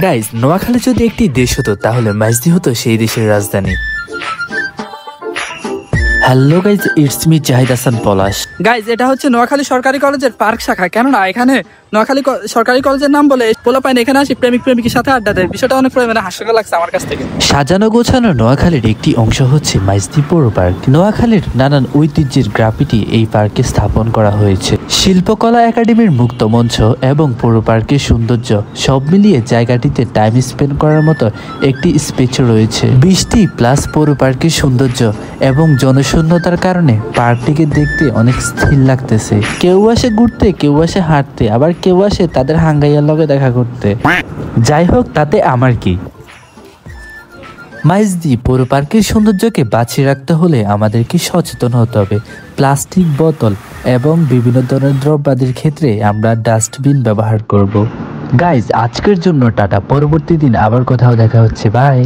Guys, Noakhali যদি একটি দেশ হতো তাহলে মাইজদি হতো সেই দেশের রাজধানী। Hello guys, it's me Zahid Hasan Palash. Guys, এটা হচ্ছে নোয়াখালী সরকারি কলেজের পার্ক শাখা। কেননা এখানে নোয়াখালী সরকারি কলেজের নাম বলে পোলাপাইন এখানে আসি প্রেমিক প্রেমিকের সাথে আড্ডা দেয়। বিষয়টা অনেক পরিমাণে হাস্যকর লাগছে আমার কাছ থেকে। সাজানো গোছানো নোয়াখালীর একটি অংশ হচ্ছে মাইজদি পৌর পার্ক। নোয়াখালীর নানান ঐতিহ্যের গ্রাফিটি এই পার্কে স্থাপন করা হয়েছে। শিল্পকলা একাডেমির মুক্ত মঞ্চ এবং পৌর পার্কের সৌন্দর্য সব মিলিয়ে জায়গাটিতে টাইম স্পেন্ড করার মতো একটি স্পেস রয়েছে। বৃষ্টি প্লাস পৌর পার্কের সৌন্দর্য এবং জনশূন্যতার কারণে পার্কটিকে দেখতে অনেক স্থির লাগতেছে। কেউ আসে ঘুরতে, কেউ আসে হাঁটতে, আবার কেউ আসে তাদের হাঙ্গাইয়ার লগে দেখা করতে। যাই হোক, তাতে আমার কি। মাইজদি পৌর পার্কের সৌন্দর্যকে বাঁচিয়ে রাখতে হলে আমাদেরকে সচেতন হতে হবে। প্লাস্টিক বোতল এবং বিভিন্ন ধরনের দ্রব্যাদির ক্ষেত্রে আমরা ডাস্টবিন ব্যবহার করব। গাইজ, আজকের জন্য টাটা, পরবর্তী দিন আবার কোথাও দেখা হচ্ছে। বাই।